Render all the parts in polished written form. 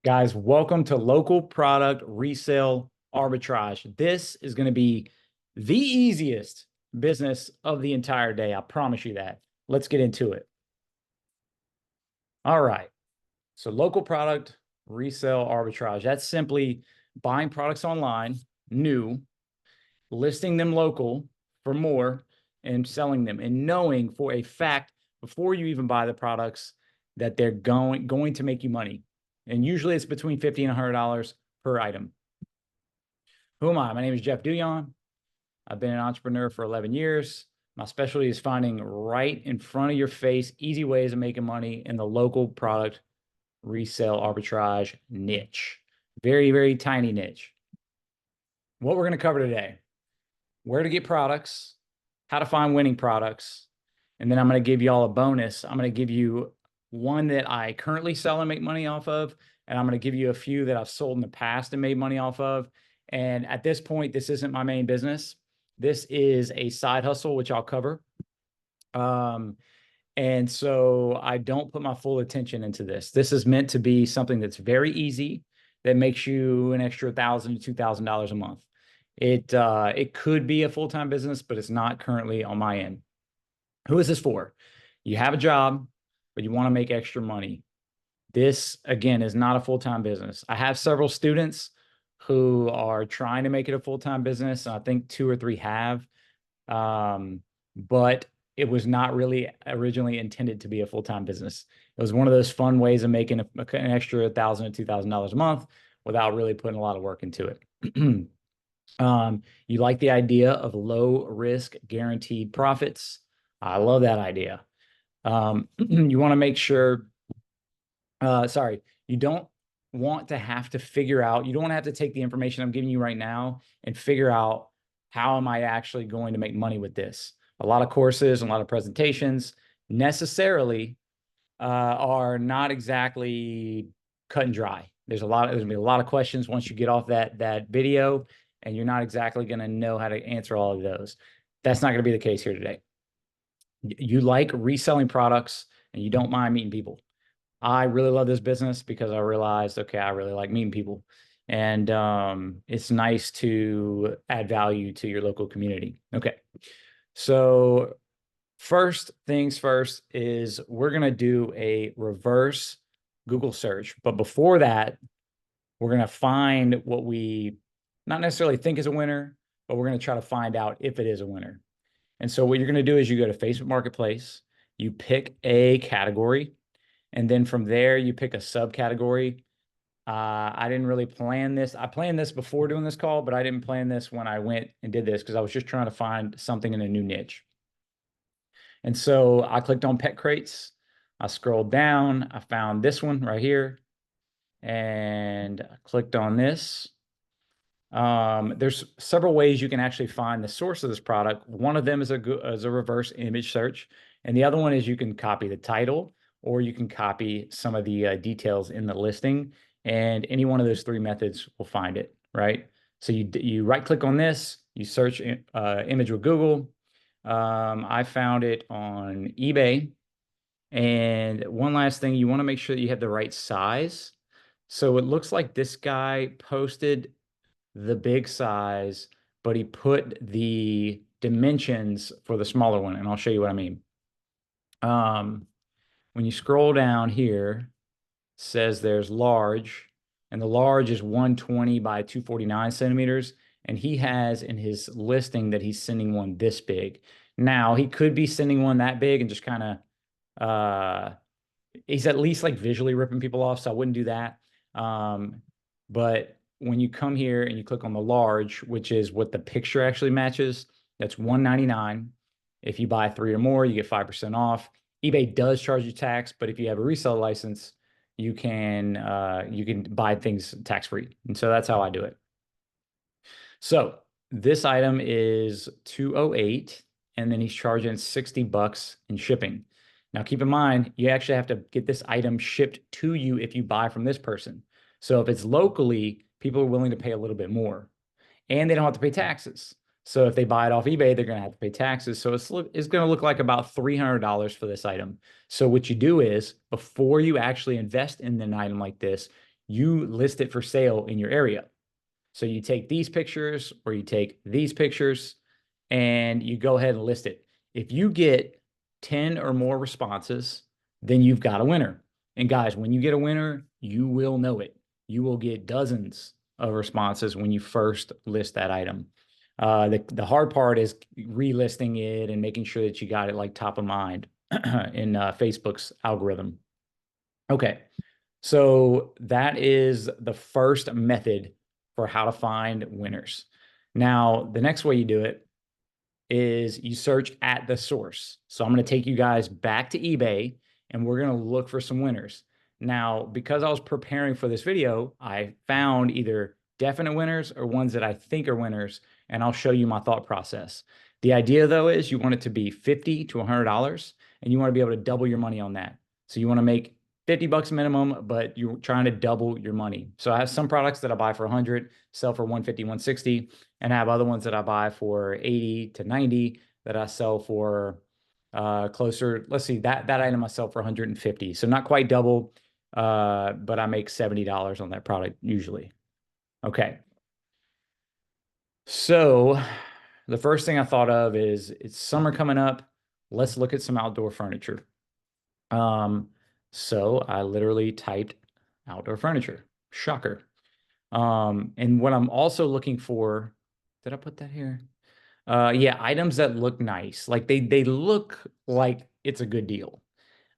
Guys, welcome to Local Product Resale Arbitrage. This is going to be the easiest business of the entire day. I promise you that. Let's get into it. All right. So, local product resale arbitrage. That's simply buying products online, new, listing them local for more, and selling them, and knowing for a fact before you even buy the products that they're going to make you money. And usually it's between $50 and $100 per item. Who am I? My name is Jeff Duyon. I've been an entrepreneur for 11 years. My specialty is finding right in front of your face easy ways of making money in the local product resale arbitrage niche. Very, very tiny niche. What we're going to cover today: where to get products, how to find winning products, and then I'm going to give you all a bonus. I'm going to give you one that I currently sell and make money off of, and I'm going to give you a few that I've sold in the past and made money off of. And at this point, this isn't my main business. This is a side hustle, which I'll cover. And so I don't put my full attention into this. This is meant to be something that's very easy, that makes you an extra $1,000 to $2,000 a month. It could be a full-time business, but it's not currently on my end. Who is this for? You have a job, but you want to make extra money. This, again, is not a full-time business. I have several students who are trying to make it a full-time business, and I think 2 or 3 have. But it was not really originally intended to be a full-time business. It was one of those fun ways of making an extra $1,000 to $2,000 a month without really putting a lot of work into it. You like the idea of low risk guaranteed profits. I love that idea. You want to make sure, you don't want to have to figure out, you don't want to have to take the information I'm giving you right now and figure out, how am I actually going to make money with this? A lot of courses, a lot of presentations necessarily are not exactly cut and dry. There's gonna be a lot of questions once you get off that video, and you're not exactly going to know how to answer all of those. That's not going to be the case here today. You like reselling products and you don't mind meeting people. I really love this business because I realized, okay, I really like meeting people. And it's nice to add value to your local community. Okay. So first things first is we're going to do a reverse Google search. But before that, we're going to find what we not necessarily think is a winner, but we're going to try to find out if it is a winner. And so what you're going to do is you go to Facebook Marketplace, you pick a category, and then from there you pick a subcategory. I didn't really plan this. I planned this before doing this call, but I didn't plan this when I went and did this because I was just trying to find something in a new niche. And so I clicked on pet crates. I scrolled down. I found this one right here and I clicked on this. There's several ways you can actually find the source of this product. One of them is a reverse image search, and the other one is you can copy the title or you can copy some of the details in the listing, and any one of those 3 methods will find it, right? So you right click on this, you search image with Google. I found it on eBay. And one last thing, you want to make sure that you have the right size. So it looks like this guy posted the big size, but he put the dimensions for the smaller one, and I'll show you what I mean. When you scroll down here, it says there's large, and the large is 120 by 249 centimeters, and he has in his listing that he's sending one this big. Now, he could be sending one that big and just kind of, he's at least like visually ripping people off, so I wouldn't do that. But when you come here and you click on the large, which is what the picture actually matches, that's $199. If you buy 3 or more, you get 5% off. eBay does charge you tax, but if you have a resale license, you can buy things tax-free. And so that's how I do it. So this item is $208, and then he's charging $60 in shipping. Now, keep in mind, you actually have to get this item shipped to you if you buy from this person. So if it's locally, people are willing to pay a little bit more, and they don't have to pay taxes. So if they buy it off eBay, they're going to have to pay taxes. So it's going to look like about $300 for this item. So what you do is, before you actually invest in an item like this, you list it for sale in your area. So you take these pictures or you take these pictures and you go ahead and list it. If you get 10 or more responses, then you've got a winner. And guys, when you get a winner, you will know it. You will get dozens of responses when you first list that item. The hard part is relisting it and making sure that you got it like top of mind in Facebook's algorithm. Okay, so that is the first method for how to find winners. Now, the next way you do it is you search at the source. So I'm going to take you guys back to eBay and we're going to look for some winners. Now, because I was preparing for this video, I found either definite winners or ones that I think are winners, and I'll show you my thought process. The idea though is you want it to be $50 to $100 and you want to be able to double your money on that. So you want to make 50 bucks minimum, but you're trying to double your money. So I have some products that I buy for 100, sell for 150, 160, and I have other ones that I buy for 80 to 90 that I sell for closer. Let's see, that item I sell for 150. So not quite double, but I make $70 on that product usually. Okay. So the first thing I thought of is it's summer coming up. Let's look at some outdoor furniture. So I literally typed outdoor furniture. Shocker. And what I'm also looking for, did I put that here? Yeah, items that look nice. Like they look like it's a good deal.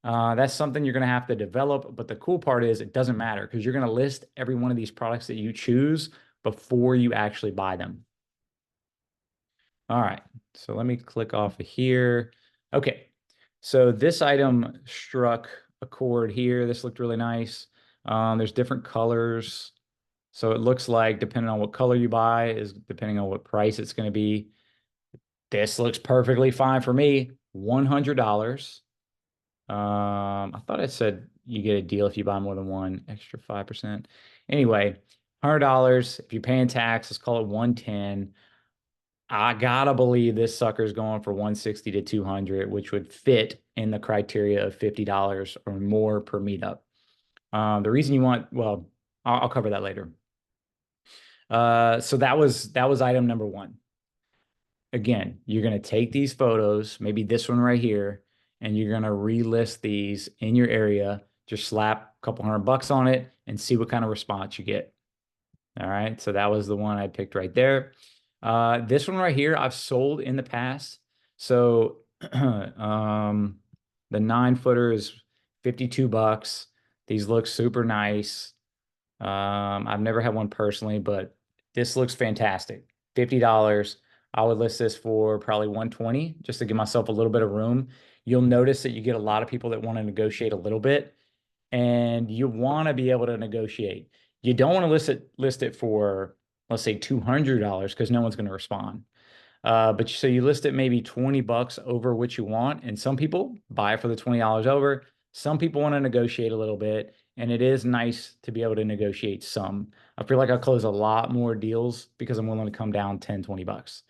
That's something you're going to have to develop. But the cool part is it doesn't matter because you're going to list every one of these products that you choose before you actually buy them. All right, so let me click off of here. Okay, so this item struck a chord here. This looked really nice. There's different colors. So it looks like depending on what color you buy is depending on what price it's going to be. This looks perfectly fine for me. $100. I thought it said you get a deal if you buy more than one, extra 5%. Anyway, $100. If you're paying tax, let's call it 110. I gotta believe this sucker's going for 160 to 200, which would fit in the criteria of $50 or more per meetup. The reason you want, well, I'll cover that later. So that was item number one. Again, you're gonna take these photos, maybe this one right here, and you're gonna relist these in your area. Just slap a couple $100 on it and see what kind of response you get. All right, so that was the one I picked right there. This one right here, I've sold in the past. So the 9-footer is $52. These look super nice. I've never had one personally, but this looks fantastic. $50. I would list this for probably 120 just to give myself a little bit of room. You'll notice that you get a lot of people that want to negotiate a little bit, and you want to be able to negotiate. You don't want to list it for, let's say, $200 because no one's going to respond. But so you list it maybe $20 over what you want, and some people buy for the $20 over. Some people want to negotiate a little bit, and it is nice to be able to negotiate some. I feel like I close a lot more deals because I'm willing to come down 10, $20.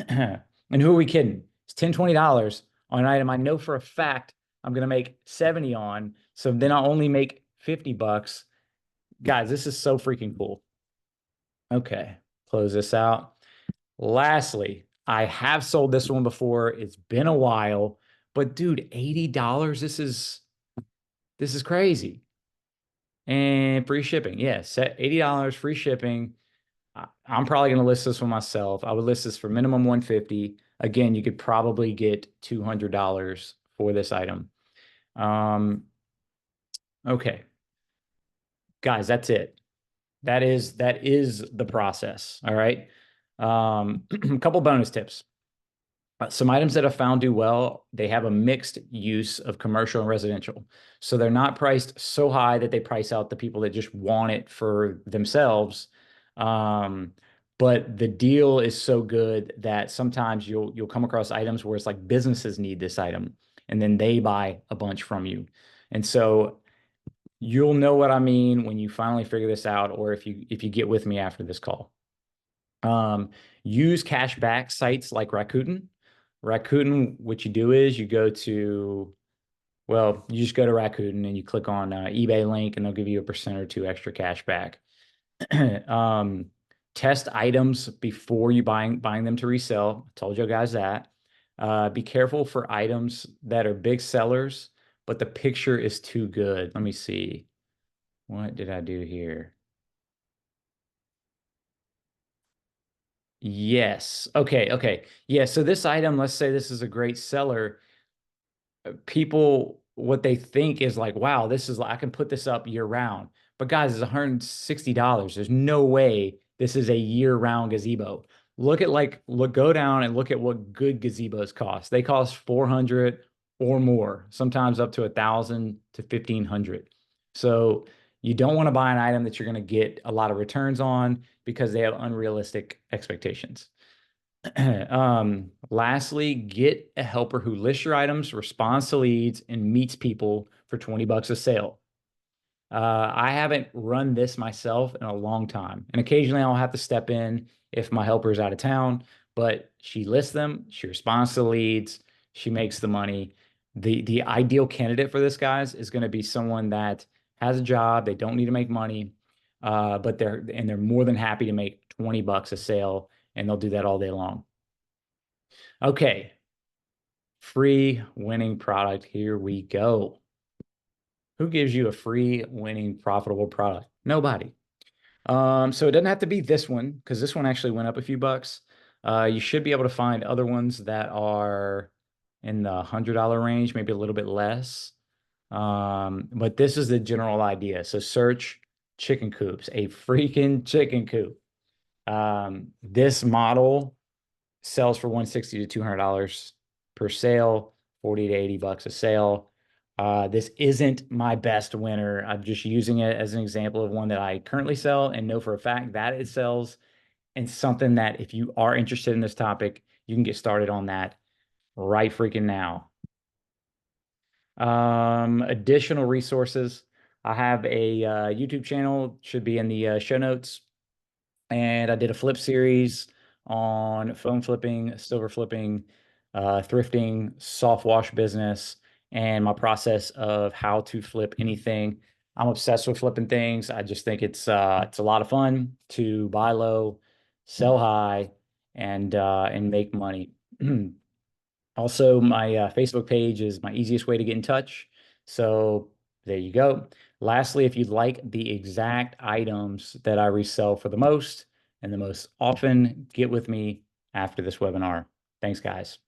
And who are we kidding? It's $10, $20 on an item I know for a fact I'm going to make 70 on. So then I'll only make $50. Guys, this is so freaking cool. Okay, close this out. Lastly, I have sold this one before. It's been a while, but dude, $80, this is crazy. And free shipping. Yes, $80 free shipping. I'm probably going to list this one myself. I would list this for minimum 150. Again, you could probably get $200 for this item. Okay. Guys, that's it. That is the process. All right. A couple bonus tips. Some items that I found do well, they have a mixed use of commercial and residential. So they're not priced so high that they price out the people that just want it for themselves. But the deal is so good that sometimes you'll come across items where it's like businesses need this item and then they buy a bunch from you. And so you'll know what I mean when you finally figure this out, or if you get with me after this call. Use cashback sites like Rakuten. Rakuten, what you do is you go to Well, you just go to Rakuten and you click on eBay link and they'll give you a percent or two extra cash back. um, Test items before you buying them to resell. I told you guys that. Be careful for items that are big sellers, but the picture is too good. Let me see. What did I do here? Yes. Okay. Okay. Yeah. So this item, let's say this is a great seller. People, what they think is like, wow, this is like, I can put this up year round. But guys, it's $160. There's no way this is a year round gazebo. Look at go down and look at what good gazebos cost. They cost 400 or more, sometimes up to 1,000 to 1,500. So you don't want to buy an item that you're going to get a lot of returns on because they have unrealistic expectations. Lastly, get a helper who lists your items, responds to leads, and meets people for 20 bucks a sale. I haven't run this myself in a long time, and occasionally I'll have to step in if my helper is out of town, but she lists them, she responds to leads, she makes the money. The ideal candidate for this, guys, is going to be someone that has a job, they don't need to make money, but they're more than happy to make 20 bucks a sale, and they'll do that all day long. Okay, free winning product. Here we go. Who gives you a free winning profitable product? Nobody. So it doesn't have to be this one because this one actually went up a few bucks. You should be able to find other ones that are in the $100 range, maybe a little bit less. But this is the general idea. So search chicken coops, a freaking chicken coop. This model sells for 160 to $200 per sale, 40 to 80 bucks a sale. This isn't my best winner. I'm just using it as an example of one that I currently sell and know for a fact that it sells, and something that if you are interested in this topic, you can get started on that right freaking now. Additional resources. I have a YouTube channel, should be in the show notes. And I did a flip series on phone flipping, silver flipping, thrifting, soft wash business, and my process of how to flip anything. I'm obsessed with flipping things. I just think it's a lot of fun to buy low, sell high, and make money. Also, my Facebook page is my easiest way to get in touch. So there you go. Lastly, if you'd like the exact items that I resell for the most and the most often, get with me after this webinar. Thanks, guys.